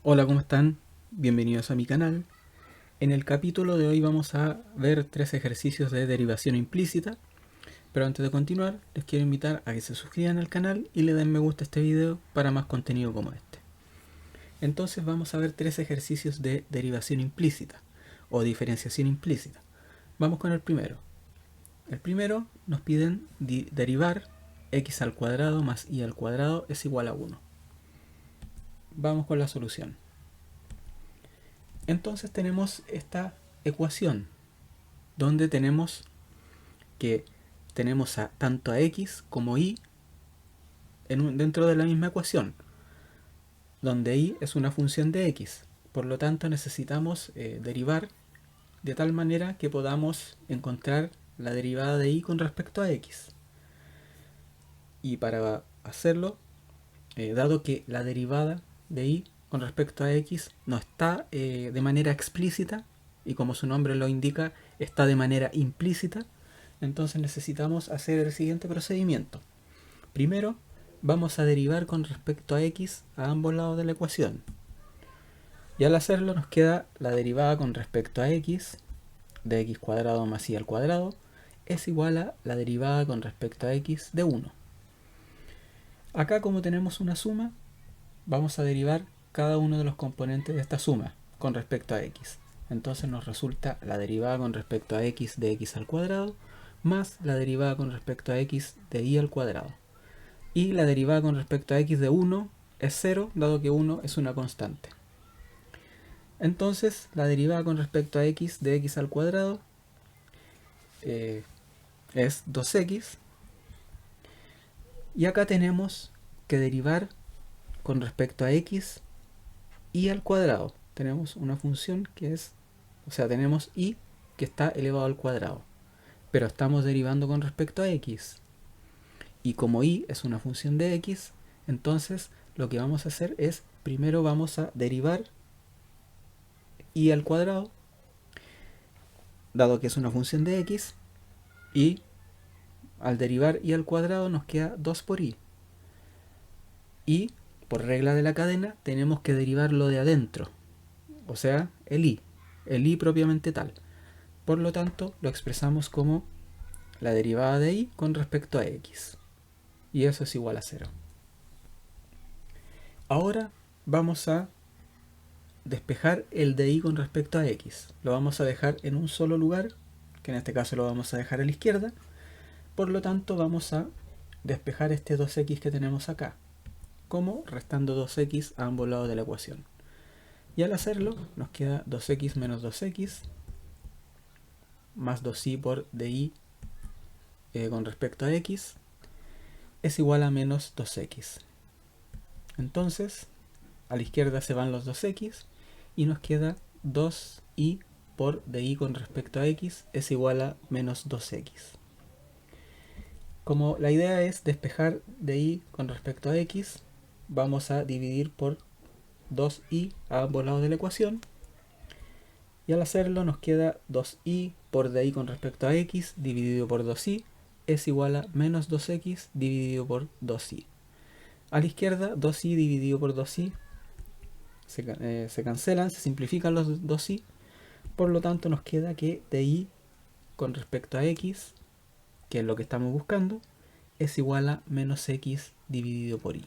Hola, ¿cómo están? Bienvenidos a mi canal. En el capítulo de hoy vamos a ver 3 ejercicios de derivación implícita, pero antes de continuar les quiero invitar a que se suscriban al canal y le den me gusta a este video para más contenido como este. Entonces vamos a ver 3 ejercicios de derivación implícita o diferenciación implícita. Vamos con el primero. El primero nos piden derivar x al cuadrado más y al cuadrado es igual a 1. Vamos con la solución. Entonces tenemos esta ecuación donde tenemos que tenemos tanto a x como y dentro de la misma ecuación, donde y es una función de x. Por lo tanto necesitamos derivar de tal manera que podamos encontrar la derivada de y con respecto a x. Y para hacerlo, dado que la derivada de y con respecto a x no está de manera explícita, y como su nombre lo indica, está de manera implícita, entonces necesitamos hacer el siguiente procedimiento. Primero, vamos a derivar con respecto a x a ambos lados de la ecuación. Y al hacerlo nos queda la derivada con respecto a x de x cuadrado más y al cuadrado es igual a la derivada con respecto a x de 1. Acá, como tenemos una suma, vamos a derivar cada uno de los componentes de esta suma con respecto a x. Entonces nos resulta la derivada con respecto a x de x al cuadrado más la derivada con respecto a x de y al cuadrado. Y la derivada con respecto a x de 1 es 0, dado que 1 es una constante. Entonces la derivada con respecto a x de x al cuadrado es 2x. Y acá tenemos que derivar con respecto a x y al cuadrado. Tenemos una función que es, tenemos y que está elevado al cuadrado, pero estamos derivando con respecto a x. Y como y es una función de x, entonces lo que vamos a hacer es, primero vamos a derivar y al cuadrado, dado que es una función de x, y al derivar y al cuadrado nos queda 2 por y. Y por regla de la cadena tenemos que derivar lo de adentro, o sea, el y propiamente tal. Por lo tanto, lo expresamos como la derivada de y con respecto a x. Y eso es igual a 0. Ahora vamos a despejar el de y con respecto a x. Lo vamos a dejar en un solo lugar, que en este caso lo vamos a dejar a la izquierda. Por lo tanto, vamos a despejar este 2x que tenemos acá, como restando 2x a ambos lados de la ecuación. Y al hacerlo, nos queda 2x menos 2x más 2y por dy con respecto a x es igual a menos 2x. Entonces, a la izquierda se van los 2x y nos queda 2y por dy con respecto a x es igual a menos 2x. Como la idea es despejar dy con respecto a x, vamos a dividir por 2y a ambos lados de la ecuación. Y al hacerlo nos queda 2y por dy con respecto a x dividido por 2y es igual a menos 2x dividido por 2y. A la izquierda, 2y dividido por 2y se cancelan, se simplifican los 2y. Por lo tanto nos queda que dy con respecto a x, que es lo que estamos buscando, es igual a menos x dividido por y.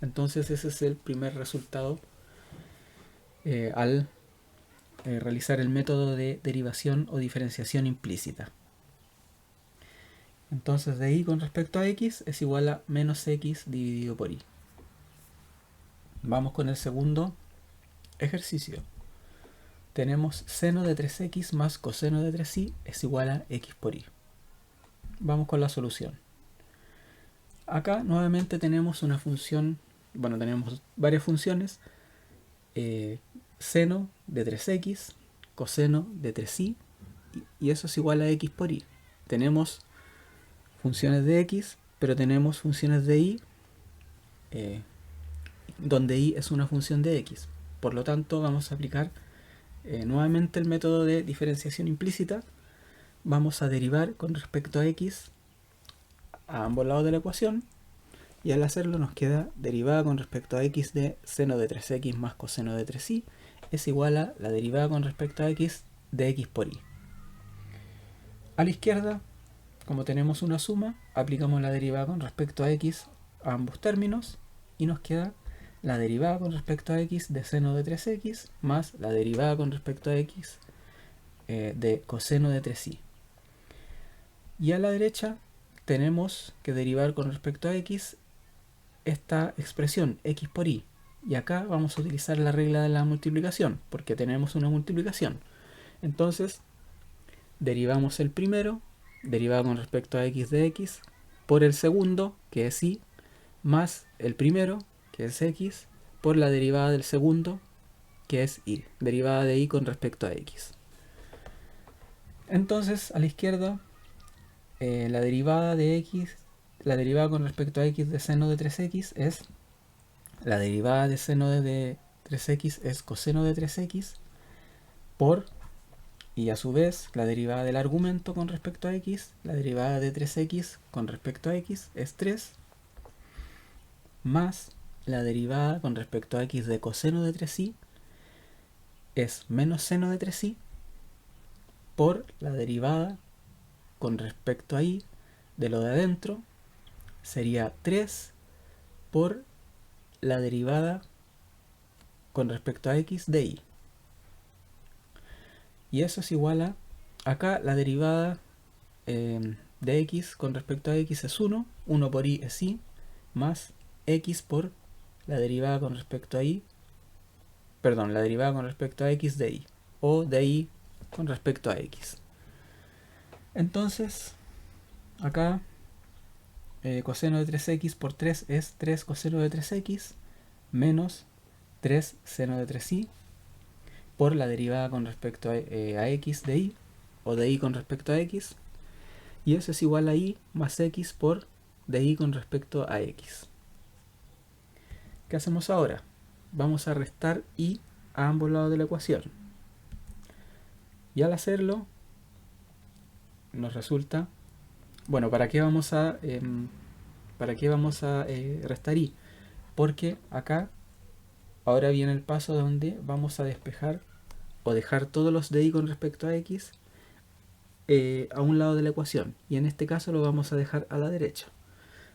Entonces ese es el primer resultado al realizar el método de derivación o diferenciación implícita. Entonces dy con respecto a x es igual a menos x dividido por y. Vamos con el segundo ejercicio. Tenemos seno de 3x más coseno de 3y es igual a x por y. Vamos con la solución. Acá nuevamente tenemos una función, tenemos varias funciones. Seno de 3x, coseno de 3y, y eso es igual a x por y. Tenemos funciones de x, pero tenemos funciones de y, donde y es una función de x. Por lo tanto, vamos a aplicar nuevamente el método de diferenciación implícita. Vamos a derivar con respecto a x a ambos lados de la ecuación, Y al hacerlo nos queda derivada con respecto a x de seno de 3x más coseno de 3y es igual a la derivada con respecto a x de x por y. A la izquierda, como tenemos una suma, aplicamos la derivada con respecto a x a ambos términos y nos queda la derivada con respecto a x de seno de 3x más la derivada con respecto a x de coseno de 3y. Y a la derecha tenemos que derivar con respecto a x esta expresión x por y. Y acá vamos a utilizar la regla de la multiplicación, porque tenemos una multiplicación. Entonces, derivamos el primero, derivado con respecto a x de x, por el segundo, que es y, más el primero, que es x, por la derivada del segundo, que es y, derivada de y con respecto a x. Entonces, a la izquierda, la derivada de x, la derivada con respecto a x de seno de 3x es la derivada de seno de 3x es coseno de 3x por, y a su vez la derivada del argumento con respecto a x, la derivada de 3x con respecto a x es 3, más la derivada con respecto a x de coseno de 3y es menos seno de 3y por la derivada con respecto a y de lo de adentro sería 3 por la derivada con respecto a x de y. Y eso es igual a, acá la derivada de x con respecto a x es 1, 1 por y es y, más x por la derivada con respecto a y, perdón, la derivada con respecto a x de y, o de y con respecto a x. Entonces, acá coseno de 3x por 3 es 3 coseno de 3x menos 3 seno de 3y por la derivada con respecto a x de y, o de y con respecto a x, y eso es igual a y más x por de y con respecto a x. ¿Qué hacemos ahora? Vamos a restar y a ambos lados de la ecuación. Y al hacerlo, nos resulta, bueno, ¿para qué vamos a restar y? Porque acá ahora viene el paso donde vamos a despejar o dejar todos los de y con respecto a x a un lado de la ecuación, y en este caso lo vamos a dejar a la derecha.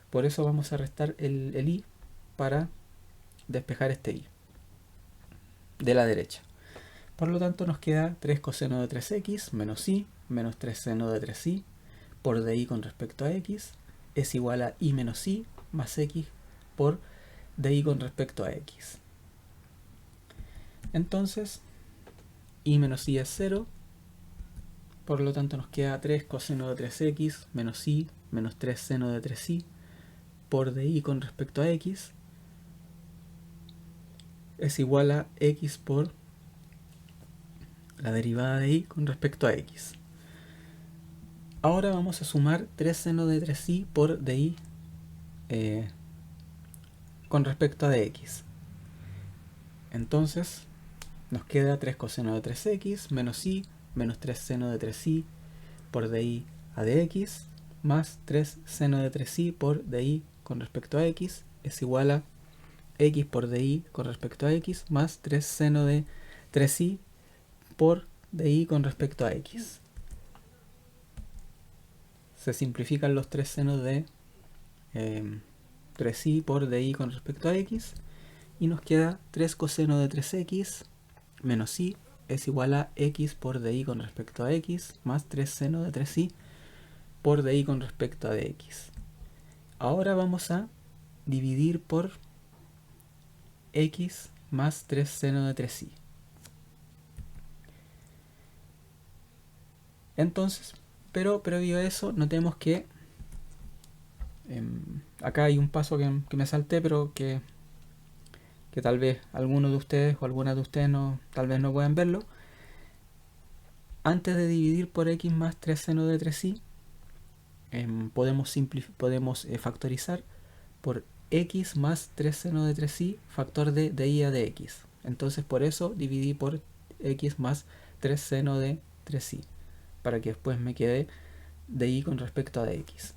Por eso vamos a restar el y para despejar este y de la derecha. Por lo tanto nos queda 3 coseno de 3x menos y menos 3 seno de 3y por de y con respecto a x es igual a y menos y más x por de y con respecto a x. Entonces y menos y es 0, por lo tanto nos queda 3 coseno de 3x menos y menos 3 seno de 3y por de y con respecto a x es igual a x por la derivada de y con respecto a x. Ahora vamos a sumar 3 seno de 3y por de y con respecto a dx. Entonces nos queda 3 coseno de 3x menos y menos 3 seno de 3y por de a dx más 3 seno de 3y por de con respecto a x es igual a x por de con respecto a x más 3 seno de 3y por de con respecto a x. Se simplifican los 3 senos de 3y por de con respecto a x y nos queda 3 coseno de 3x menos y es igual a x por de con respecto a x más 3 seno de 3y por de con respecto a dx. Ahora vamos a dividir por x más 3 seno de 3y. Entonces, pero previo a eso, notemos que acá hay un paso que me salté, pero que tal vez algunos de ustedes o algunas de ustedes tal vez no puedan verlo. Antes de dividir por x más 3 seno de 3y, podemos factorizar por x más 3 seno de 3y factor de y a dx. Entonces por eso dividí por x más 3 seno de 3y, para que después me quede de y con respecto a dx.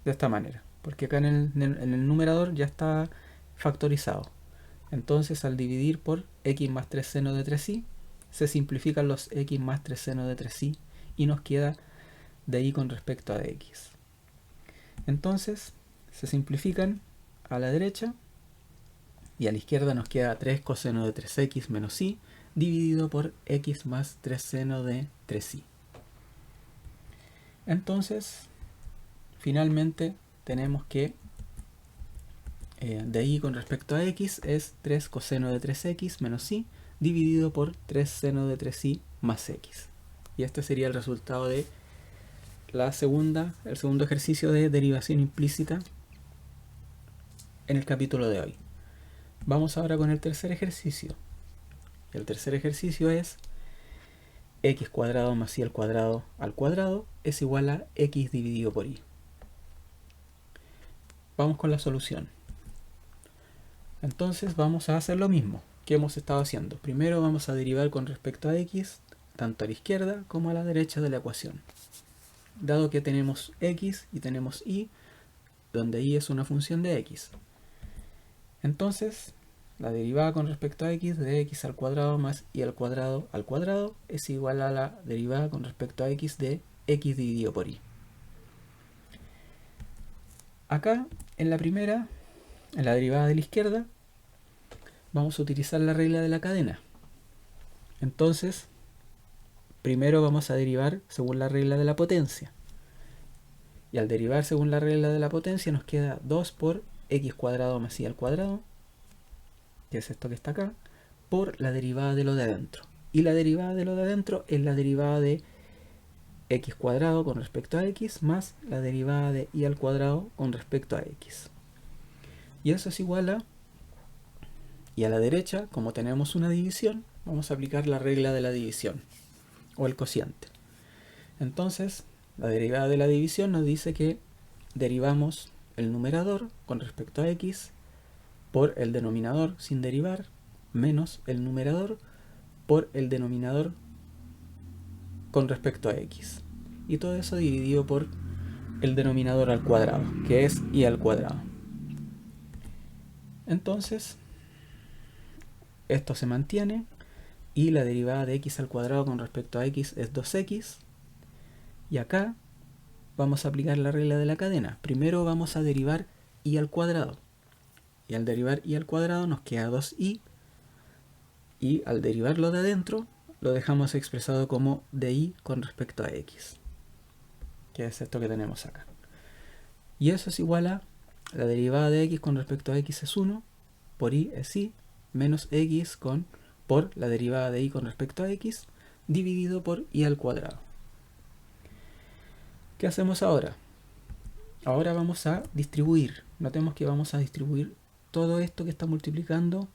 De esta manera. porque acá en el numerador ya está factorizado. Entonces al dividir por x más 3 seno de 3i, se simplifican los x más 3 seno de 3i y nos queda de y con respecto a x. Entonces se simplifican a la derecha y a la izquierda nos queda 3 coseno de 3x menos i dividido por x más 3 seno de 3i. Entonces finalmente tenemos que de y con respecto a x es 3 coseno de 3x menos i dividido por 3 seno de 3i más x. Y este sería el resultado de el segundo ejercicio de derivación implícita en el capítulo de hoy. Vamos ahora con el tercer ejercicio. El tercer ejercicio es x cuadrado más y al cuadrado es igual a x dividido por y. Vamos con la solución. Entonces vamos a hacer lo mismo que hemos estado haciendo. Primero vamos a derivar con respecto a x, tanto a la izquierda como a la derecha de la ecuación. Dado que tenemos x y tenemos y, donde y es una función de x. Entonces, la derivada con respecto a x de x al cuadrado más y al cuadrado es igual a la derivada con respecto a x de x dividido por y. Acá, en la primera, en la derivada de la izquierda, vamos a utilizar la regla de la cadena. Entonces, primero vamos a derivar según la regla de la potencia. Y al derivar según la regla de la potencia nos queda 2 por x cuadrado más y al cuadrado, que es esto que está acá, por la derivada de lo de adentro. Y la derivada de lo de adentro es la derivada de x cuadrado con respecto a x más la derivada de y al cuadrado con respecto a x. Y eso es igual a... Y a la derecha, como tenemos una división, vamos a aplicar la regla de la división, o el cociente. Entonces, la derivada de la división nos dice que derivamos el numerador con respecto a x por el denominador sin derivar, menos el numerador por el denominador con respecto a x. Y todo eso dividido por el denominador al cuadrado, que es y al cuadrado. Entonces, esto se mantiene y la derivada de x al cuadrado con respecto a x es 2x. Y acá vamos a aplicar la regla de la cadena. Primero vamos a derivar y al cuadrado. Y al derivar y al cuadrado nos queda 2i. Y al derivarlo de adentro, lo dejamos expresado como dy con respecto a x. Que es esto que tenemos acá. Y eso es igual a la derivada de x con respecto a x es 1, por y es y, menos x por la derivada de y con respecto a x, dividido por y al cuadrado. ¿Qué hacemos ahora? Ahora vamos a distribuir. Notemos que vamos a distribuir todo esto que está multiplicando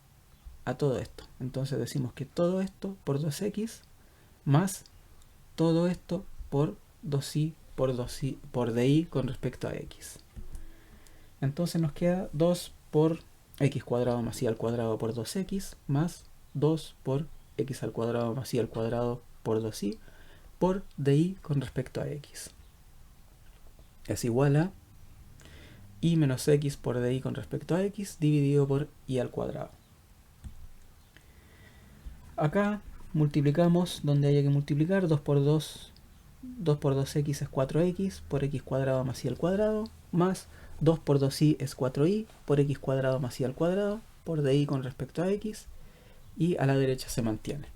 a todo esto. Entonces decimos que todo esto por 2x más todo esto por 2i por dy con respecto a x. Entonces nos queda 2 por x cuadrado más y al cuadrado por 2x más 2 por x al cuadrado más y al cuadrado por 2i por dy con respecto a x. Es igual a y menos x por dy con respecto a x dividido por y al cuadrado. Acá multiplicamos donde haya que multiplicar. 2 por 2x es 4x por x cuadrado más y al cuadrado, más 2 por 2i es 4i por x cuadrado más y al cuadrado por dy con respecto a x, y a la derecha se mantiene.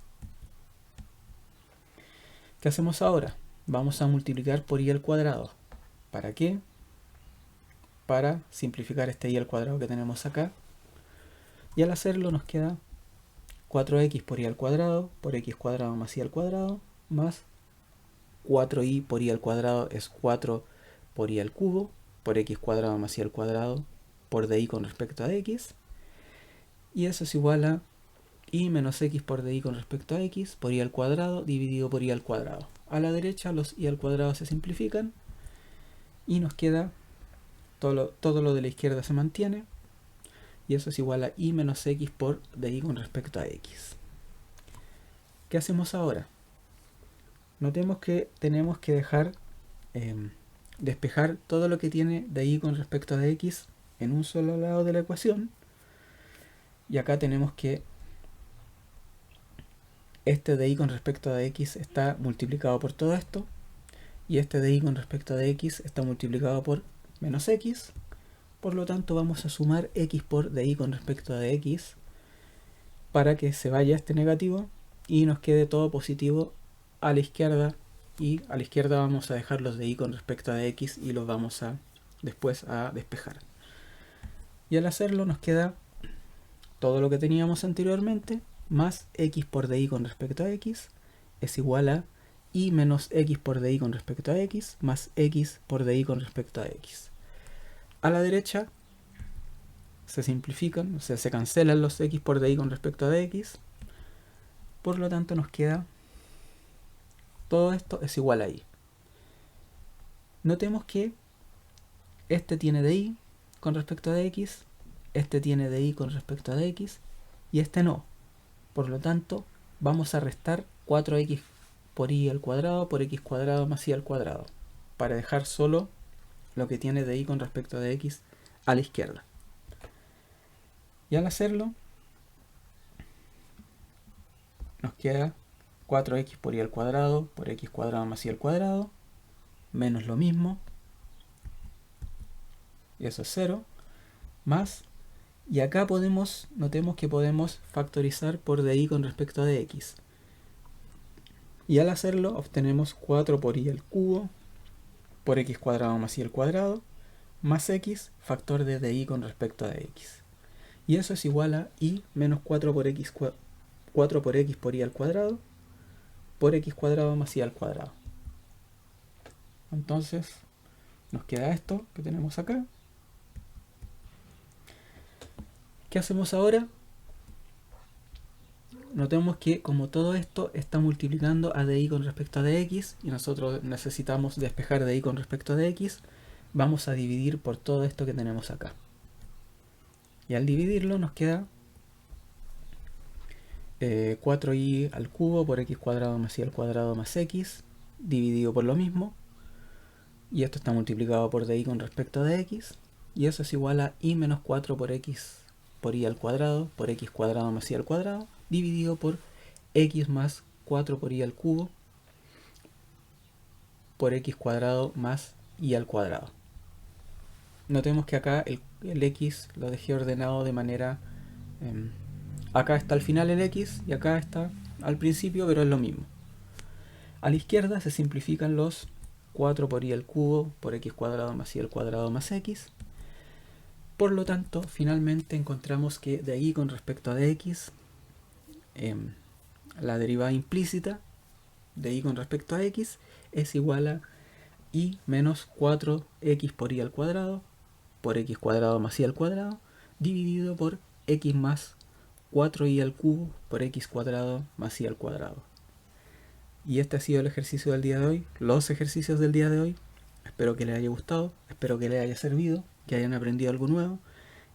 ¿Qué hacemos ahora? Vamos a multiplicar por y al cuadrado. ¿Para qué? Para simplificar este y al cuadrado que tenemos acá. Y al hacerlo nos queda 4x por y al cuadrado por x cuadrado más y al cuadrado, más 4i por y al cuadrado es 4 por y al cubo por x cuadrado más y al cuadrado por dy con respecto a x. Y eso es igual a y menos x por dy con respecto a x por y al cuadrado dividido por y al cuadrado. A la derecha los y al cuadrado se simplifican y nos queda todo lo de la izquierda se mantiene, y eso es igual a y menos x por dy con respecto a x. ¿Qué hacemos ahora? Notemos que tenemos que dejar despejar todo lo que tiene de y con respecto de x en un solo lado de la ecuación. Y acá tenemos que este de y con respecto de x está multiplicado por todo esto, y este de y con respecto de x está multiplicado por menos x. Por lo tanto vamos a sumar x por de y con respecto de x para que se vaya este negativo y nos quede todo positivo a la izquierda, y a la izquierda vamos a dejar los de y con respecto de x y los vamos a después a despejar. Y al hacerlo nos queda todo lo que teníamos anteriormente más x por de y con respecto a x es igual a y menos x por de y con respecto a x más x por de y con respecto a x. A la derecha se simplifican, o sea, se cancelan los x por de y con respecto a x. Por lo tanto nos queda todo esto es igual a y. Notemos que este tiene de y con respecto a x, este tiene de y con respecto a x y este no. Por lo tanto vamos a restar 4x por y al cuadrado por x cuadrado más y al cuadrado para dejar solo lo que tiene de y con respecto a x a la izquierda. Y al hacerlo nos queda 4x por y al cuadrado por x cuadrado más y al cuadrado menos lo mismo, y eso es 0, más, y acá notemos que podemos factorizar por de y con respecto a x. Y al hacerlo obtenemos 4 por y al cubo por x cuadrado más y al cuadrado más x factor de y con respecto a x. Y eso es igual a y menos 4 por x por y al cuadrado por x cuadrado más y al cuadrado. Entonces nos queda esto que tenemos acá. ¿Qué hacemos ahora? Notemos que como todo esto está multiplicando a de y con respecto a de x y nosotros necesitamos despejar de y con respecto a de x, vamos a dividir por todo esto que tenemos acá. Y al dividirlo nos queda 4y al cubo por x cuadrado más y al cuadrado más x dividido por lo mismo, y esto está multiplicado por de y con respecto a de x, y eso es igual a y menos 4 por x por y al cuadrado por x cuadrado más y al cuadrado dividido por x más 4 por y al cubo por x cuadrado más y al cuadrado. Notemos que acá el x lo dejé ordenado de manera... acá está al final el x y acá está al principio, pero es lo mismo. A la izquierda se simplifican los 4 por y al cubo por x cuadrado más y al cuadrado más x. Por lo tanto, finalmente encontramos que de y con respecto a de x, la derivada implícita de y con respecto a x es igual a y menos 4x por y al cuadrado por x cuadrado más y al cuadrado dividido por x más 4y al cubo por x cuadrado más y al cuadrado. Y este ha sido el ejercicio del día de hoy, los ejercicios del día de hoy. Espero que les haya gustado, espero que les haya servido, que hayan aprendido algo nuevo.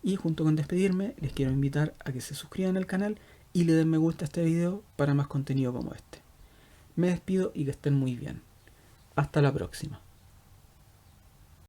Y junto con despedirme, les quiero invitar a que se suscriban al canal y le den me gusta a este video para más contenido como este. Me despido y que estén muy bien. Hasta la próxima.